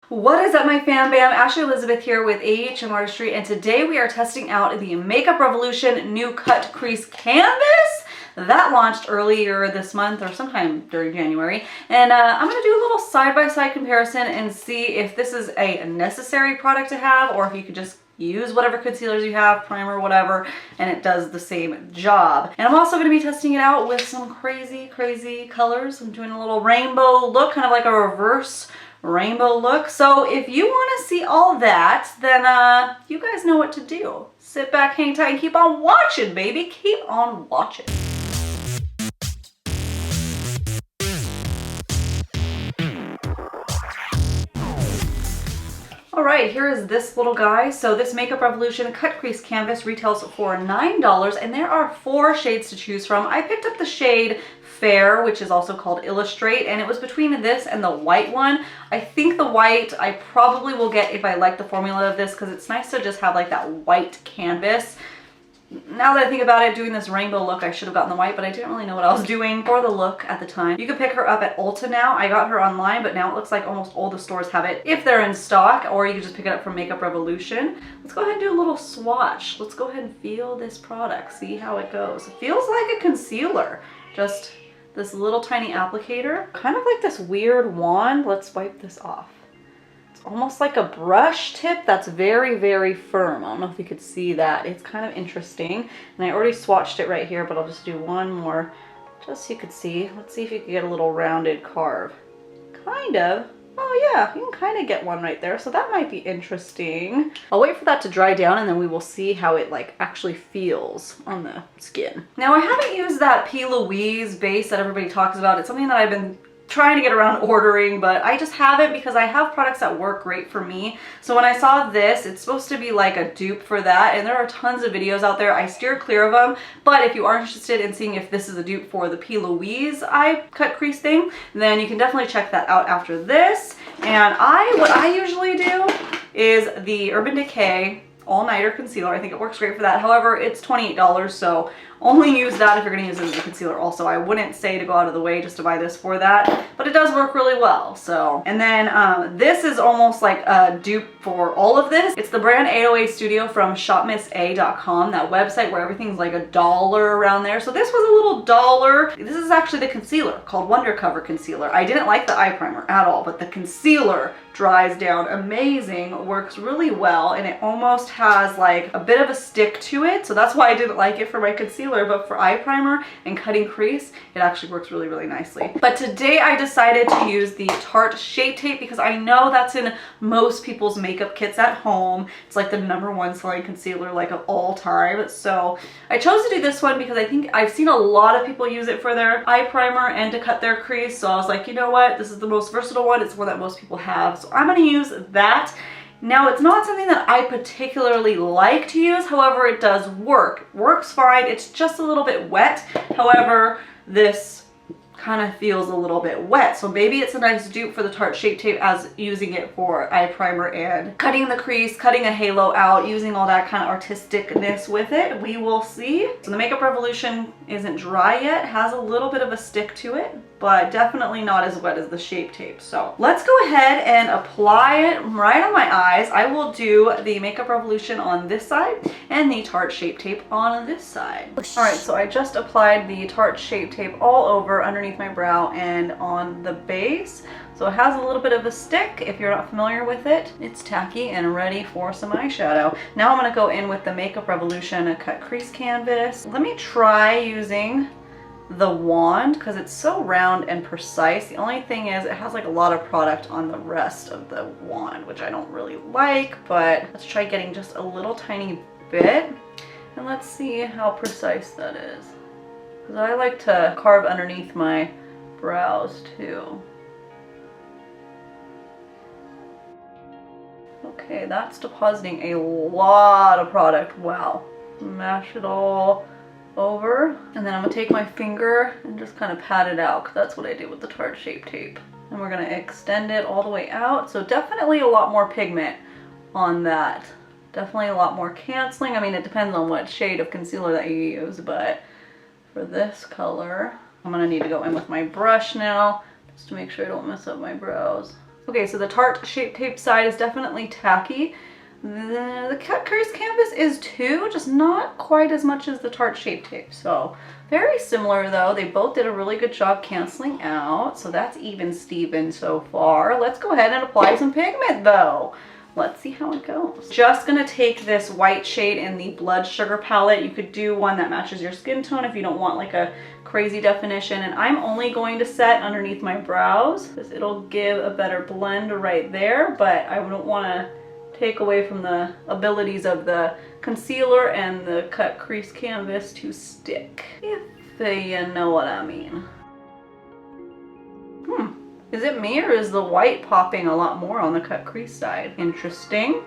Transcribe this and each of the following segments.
What is up, my fam bam? Ashley Elizabeth here with AHM Artistry, and today we are testing out the Makeup Revolution new cut crease canvas that launched earlier this month or sometime during January. And I'm going to do a little side-by-side comparison and see if this is a necessary product to have, or if you could just use whatever concealers you have, primer, whatever, and it does the same job. And I'm also going to be testing it out with some crazy colors. I'm doing a little rainbow look, kind of like a reverse rainbow look. So if you want to see all that, then you guys know what to do. Sit back, hang tight, and keep on watching, baby. Keep on watching. Alright, here is this little guy. So this Makeup Revolution cut crease canvas retails for $9, and there are 4 shades to choose from. I picked up the shade Fair, which is also called Illustrate, and it was between this and the white one. I think the white I probably will get if I like the formula of this, because it's nice to just have like that white canvas. Now that I think about it, doing this rainbow look, I should have gotten the white, but I didn't really know what I was doing for the look at the time. You can pick her up at Ulta now. I got her online, but now it looks like almost all the stores have it if they're in stock, or you can just pick it up from Makeup Revolution. Let's go ahead and do a little swatch. Let's go ahead and feel this product, see how it goes. It feels like a concealer, just this little tiny applicator. Kind of like this weird wand. Let's wipe this off. It's almost like a brush tip that's very firm. I don't know if you could see that. It's kind of interesting. And I already swatched it right here, but I'll just do one more just so you could see. Let's see if you can get a little rounded carve. Kind of. Oh yeah, you can kind of get one right there, so that might be interesting. I'll wait for that to dry down and then we will see how it like actually feels on the skin. Now I haven't used that P. Louise base that everybody talks about. It's something that I've been trying to get around ordering, but I just haven't because I have products that work great for me. So when I saw this, it's supposed to be like a dupe for that, and there are tons of videos out there. I steer clear of them, but if you are interested in seeing if this is a dupe for the P. Louise eye cut crease thing, then you can definitely check that out after this. And what I usually do is the Urban Decay All-Nighter Concealer. I think it works great for that. However, it's $28, so only use that if you're going to use it as a concealer also. I wouldn't say to go out of the way just to buy this for that, but it does work really well. So, and then this is almost like a dupe for all of this. It's the brand 808 Studio from shopmissa.com, that website where everything's like $1 around there. So this was a little $1. This is actually the concealer called Wonder Cover Concealer. I didn't like the eye primer at all, but the concealer dries down amazing, works really well, and it almost has like a bit of a stick to it. So that's why I didn't like it for my concealer, but for eye primer and cutting crease, it actually works really nicely. But today I decided to use the Tarte Shape Tape because I know that's in most people's makeup kits at home. It's like the #1 selling concealer like of all time. So I chose to do this one because I think I've seen a lot of people use it for their eye primer and to cut their crease. So I was like, you know what? This is the most versatile one. It's one that most people have. So I'm going to use that. Now, it's not something that I particularly like to use, however, it does work. It works fine. It's just a little bit wet. However, this kind of feels a little bit wet, so maybe it's a nice dupe for the Tarte Shape Tape as using it for eye primer and cutting the crease, cutting a halo out, using all that kind of artisticness with it. We will see. So the Makeup Revolution isn't dry yet, has a little bit of a stick to it, but definitely not as wet as the Shape Tape. So let's go ahead and apply it right on my eyes. I will do the Makeup Revolution on this side and the Tarte Shape Tape on this side. Alright, so I just applied the Tarte Shape Tape all over underneath my brow and on the base. So it has a little bit of a stick. If you're not familiar with it, it's tacky and ready for some eyeshadow. Now I'm going to go in with the Makeup Revolution cut crease canvas. Let me try using the wand because it's so round and precise. The only thing is it has like a lot of product on the rest of the wand, which I don't really like, but let's try getting just a little tiny bit and let's see how precise that is, because I like to carve underneath my brows too. Okay, that's depositing a lot of product. Wow. Mash it all over, and then I'm gonna take my finger and just kind of pat it out, because that's what I did with the Tarte Shape Tape. And we're gonna extend it all the way out. So definitely a lot more pigment on that. Definitely a lot more canceling. I mean, it depends on what shade of concealer that you use, but for this color, I'm gonna need to go in with my brush now just to make sure I don't mess up my brows. Okay, so the Tarte Shape Tape side is definitely tacky. The Catrice canvas is too, just not quite as much as the Tarte Shape Tape. So very similar though. They both did a really good job canceling out. So that's even Steven so far. Let's go ahead and apply some pigment though. Let's see how it goes. Just gonna take this white shade in the Blood Sugar palette. You could do one that matches your skin tone if you don't want like a crazy definition. And I'm only going to set underneath my brows because it'll give a better blend right there, but I don't wanna take away from the abilities of the concealer and the cut crease canvas to stick, if you know what I mean. Is it me or is the white popping a lot more on the cut crease side? Interesting.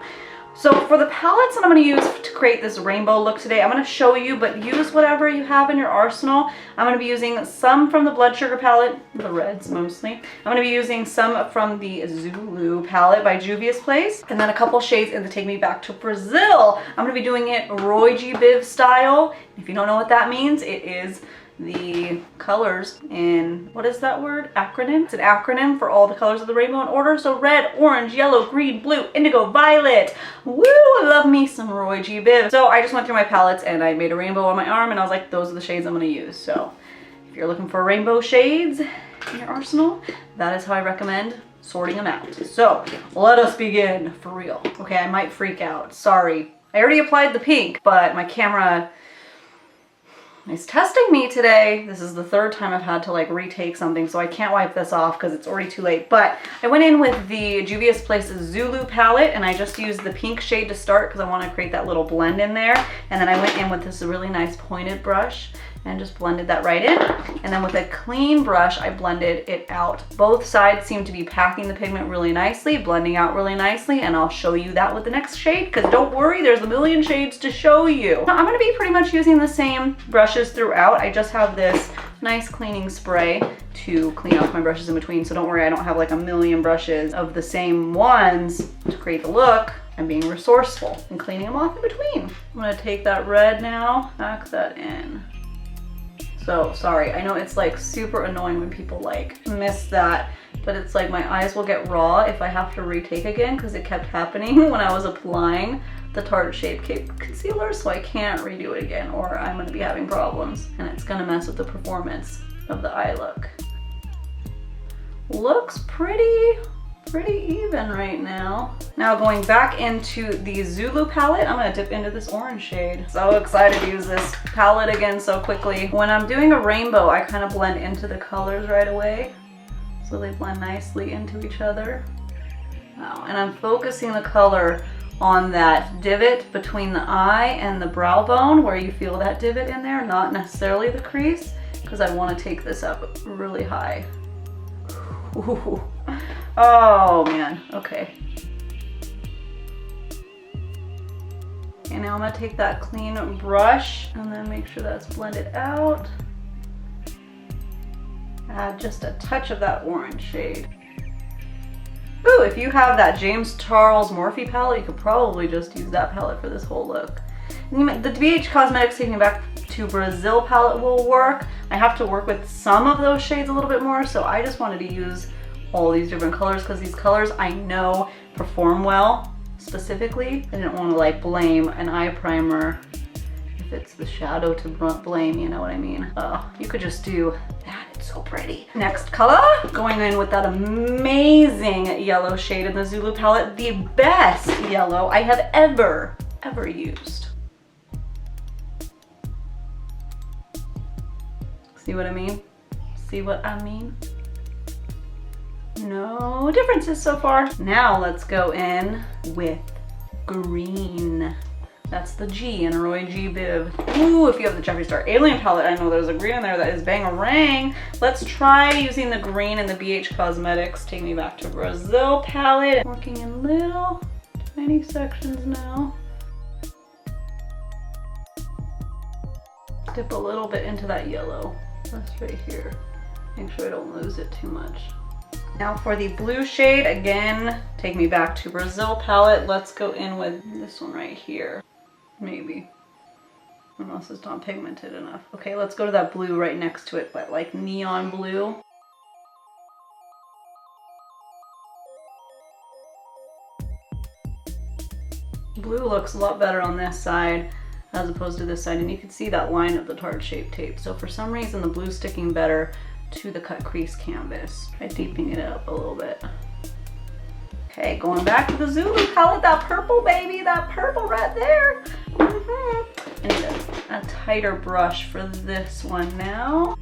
So for the palettes that I'm going to use to create this rainbow look today, I'm going to show you, but use whatever you have in your arsenal. I'm going to be using some from the Blood Sugar palette, the reds mostly. I'm going to be using some from the Zulu palette by Juvia's Place, and then a couple shades in the Take Me Back to Brazil. I'm going to be doing it Roy G. Biv style. If you don't know what that means, it is the colors in, what is that word? Acronym? It's an acronym for all the colors of the rainbow in order. So red, orange, yellow, green, blue, indigo, violet. Woo, I love me some Roy G. Biv. So I just went through my palettes and I made a rainbow on my arm and I was like, those are the shades I'm gonna use. So if you're looking for rainbow shades in your arsenal, that is how I recommend sorting them out. So let us begin for real. Okay, I might freak out. Sorry. I already applied the pink, but my camera is testing me today. This is the third time I've had to like retake something, so I can't wipe this off because it's already too late. But I went in with the Juvia's Place Zulu palette and I just used the pink shade to start because I want to create that little blend in there. And then I went in with this really nice pointed brush and just blended that right in. And then with a clean brush, I blended it out. Both sides seem to be packing the pigment really nicely, blending out really nicely, and I'll show you that with the next shade, because don't worry, there's a million shades to show you. Now, I'm gonna be pretty much using the same brushes throughout. I just have this nice cleaning spray to clean off my brushes in between, so don't worry, I don't have like a million brushes of the same ones to create the look. I'm being resourceful and cleaning them off in between. I'm gonna take that red now, pack that in. So sorry, I know it's like super annoying when people like miss that, but it's like my eyes will get raw if I have to retake again because it kept happening when I was applying the Tarte Shape Tape concealer, so I can't redo it again or I'm gonna be having problems and it's gonna mess with the performance of the eye look. Looks pretty even right now. Now going back into the Zulu palette, I'm gonna dip into this orange shade. So excited to use this palette again so quickly. When I'm doing a rainbow, I kind of blend into the colors right away. So they blend nicely into each other. Wow. And I'm focusing the color on that divot between the eye and the brow bone where you feel that divot in there, not necessarily the crease, because I want to take this up really high. Ooh. Oh man, okay. Okay, now I'm gonna take that clean brush and then make sure that's blended out. Add just a touch of that orange shade. Ooh, if you have that James Charles Morphe palette, you could probably just use that palette for this whole look. The Beige Cosmetics Take Me Back to Brazil palette will work. I have to work with some of those shades a little bit more, so I just wanted to use all these different colors because these colors I know perform well specifically. I didn't want to like blame an eye primer if it's the shadow to blame, you know what I mean? You could just do that, it's so pretty. Next color, going in with that amazing yellow shade in the Zulu palette, the best yellow I have ever used. See what I mean? See what I mean? No differences so far. Now let's go in with green. That's the G in Roy G. Biv. Ooh, if you have the Jeffree Star Alien palette, I know there's a green in there that is bang-a-rang. Let's try using the green in the BH Cosmetics Take Me Back to Brazil palette. Working in little tiny sections now. Dip a little bit into that yellow. That's right here. Make sure I don't lose it too much. Now for the blue shade, again, Take Me Back to Brazil palette. Let's go in with this one right here. Maybe. Unless it's not pigmented enough. Okay, let's go to that blue right next to it, but like neon blue. Blue looks a lot better on this side as opposed to this side, and you can see that line of the Tarte Shape Tape. So for some reason, the blue's sticking better to the cut crease canvas. Try deepening it up a little bit. Okay, going back to the Zulu palette, that purple, baby, that purple right there. I need a tighter brush for this one now.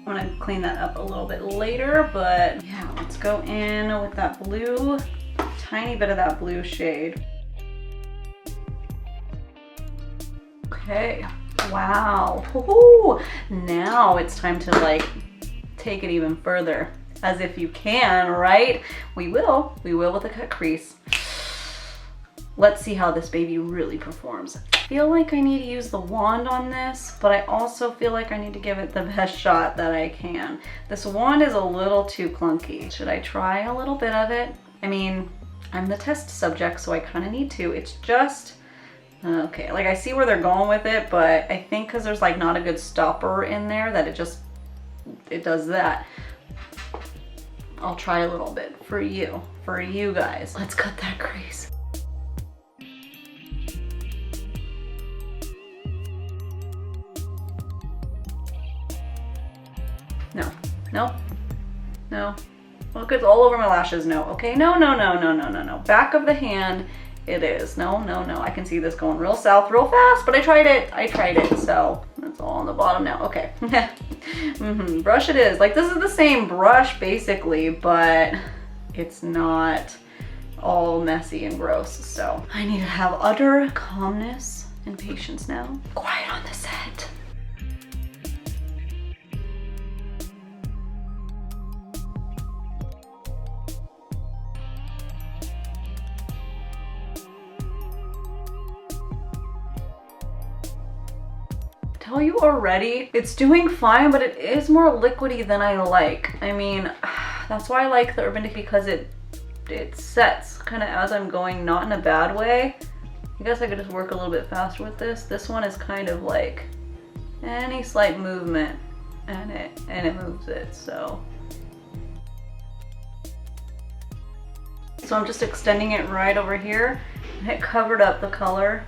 I'm gonna clean that up a little bit later, but yeah, let's go in with that blue, tiny bit of that blue shade. Okay, wow. Woohoo! Now it's time to like take it even further, as if you can, right? We will with the cut crease. Let's see how this baby really performs. I feel like I need to use the wand on this, but I also feel like I need to give it the best shot that I can. This wand is a little too clunky. Should I try a little bit of it? I mean, I'm the test subject, so I kind of need to. It's just, okay, like I see where they're going with it, but I think because there's like not a good stopper in there that it does that. I'll try a little bit for you guys. Let's cut that crease. No, no, no. Look, it's all over my lashes. No, okay, no. Back of the hand, it is. No. I can see this going real south real fast, but I tried it, so it's all on the bottom now. Okay. Brush it is. Like, this is the same brush basically, but it's not all messy and gross. So I need to have utter calmness and patience now. Quiet on the set. Tell you already, it's doing fine, but it is more liquidy than I like. I mean, that's why I like the Urban Decay, because it sets kind of as I'm going, not in a bad way. I guess I could just work a little bit faster with this. This one is kind of like any slight movement and it moves it, so. So I'm just extending it right over here, and it covered up the color.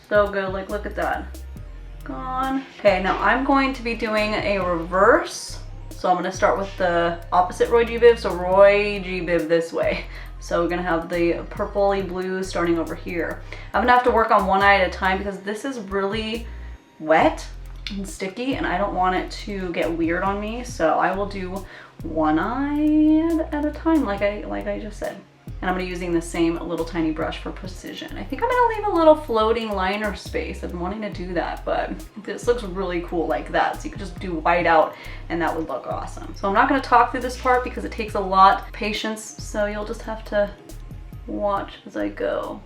So good, like look at that. Gone. Okay, now I'm going to be doing a reverse. So I'm gonna start with the opposite Roy G. Biv, so Roy G. Biv this way. So we're gonna have the purpley blue starting over here. I'm gonna have to work on one eye at a time because this is really wet and sticky and I don't want it to get weird on me. So I will do one eye at a time, like I just said. And I'm gonna be using the same little tiny brush for precision. I think I'm gonna leave a little floating liner space. I've been wanting to do that, but this looks really cool like that. So you could just do white out and that would look awesome. So I'm not gonna talk through this part because it takes a lot of patience. So you'll just have to watch as I go.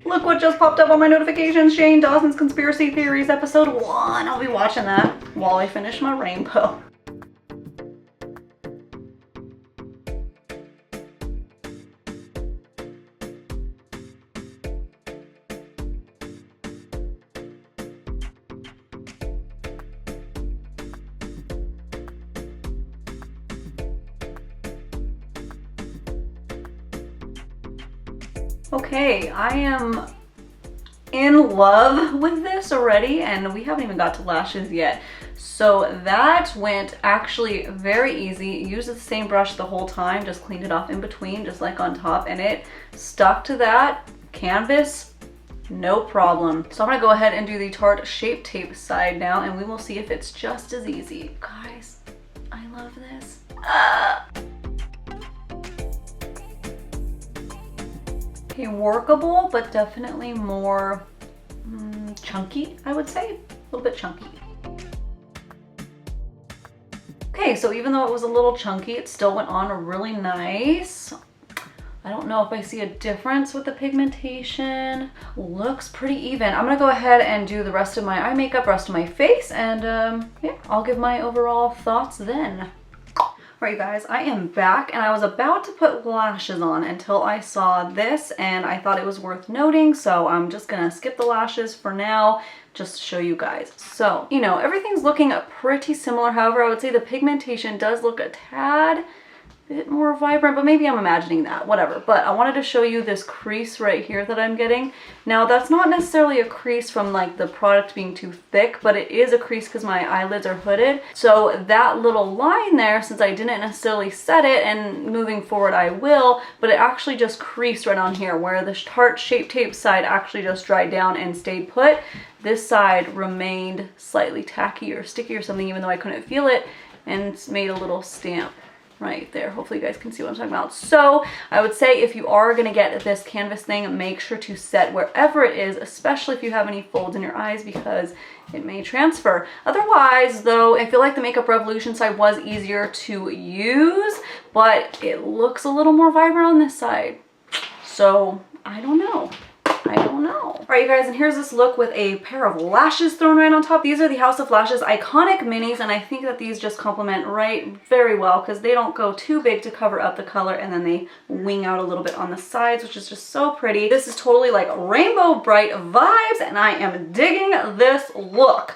Look what just popped up on my notifications. Shane Dawson's Conspiracy Theories episode 1. I'll be watching that while I finish my rainbow. Okay, I am in love with this already and we haven't even got to lashes yet. So that went actually very easy. Used the same brush the whole time, just cleaned it off in between, just like on top, and it stuck to that canvas, no problem. So I'm gonna go ahead and do the Tarte Shape Tape side now and we will see if it's just as easy. Guys, I love this. Okay, workable, but definitely more chunky, I would say. A little bit chunky. Okay, so even though it was a little chunky, it still went on really nice. I don't know if I see a difference with the pigmentation. Looks pretty even. I'm gonna go ahead and do the rest of my eye makeup, rest of my face, and yeah, I'll give my overall thoughts then. Alright you guys, I am back and I was about to put lashes on until I saw this and I thought it was worth noting, so I'm just gonna skip the lashes for now just to show you guys. So, you know, everything's looking pretty similar. However, I would say the pigmentation does look a tad bit more vibrant, but maybe I'm imagining that, whatever. But I wanted to show you this crease right here that I'm getting. Now that's not necessarily a crease from like the product being too thick, but it is a crease because my eyelids are hooded. So that little line there, since I didn't necessarily set it, and moving forward I will, but it actually just creased right on here where the Tarte Shape Tape side actually just dried down and stayed put. This side remained slightly tacky or sticky or something, even though I couldn't feel it, and it's made a little stamp right there. Hopefully you guys can see what I'm talking about. So I would say if you are going to get this canvas thing, make sure to set wherever it is, especially if you have any folds in your eyes, because it may transfer. Otherwise though, I feel like the Makeup Revolution side was easier to use, but it looks a little more vibrant on this side. So I don't know. Alright you guys, and here's this look with a pair of lashes thrown right on top. These are the House of Lashes Iconic Minis, and I think that these just complement very well because they don't go too big to cover up the color, and then they wing out a little bit on the sides, which is just so pretty. This is totally like rainbow bright vibes, and I am digging this look.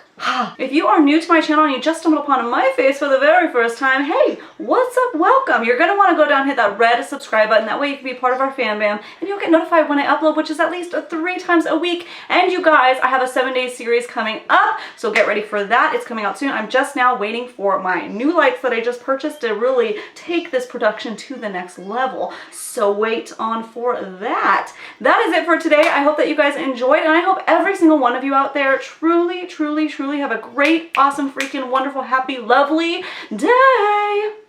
If you are new to my channel and you just stumbled upon my face for the very first time, hey, what's up? Welcome. You're going to want to go down and hit that red subscribe button. That way you can be part of our fan bam and you'll get notified when I upload, which is at least 3 times a week. And you guys, I have a 7-day series coming up, so get ready for that. It's coming out soon. I'm just now waiting for my new lights that I just purchased to really take this production to the next level. So wait on for that. That is it for today. I hope that you guys enjoyed, and I hope every single one of you out there truly have a great, awesome, freaking wonderful, happy, lovely day.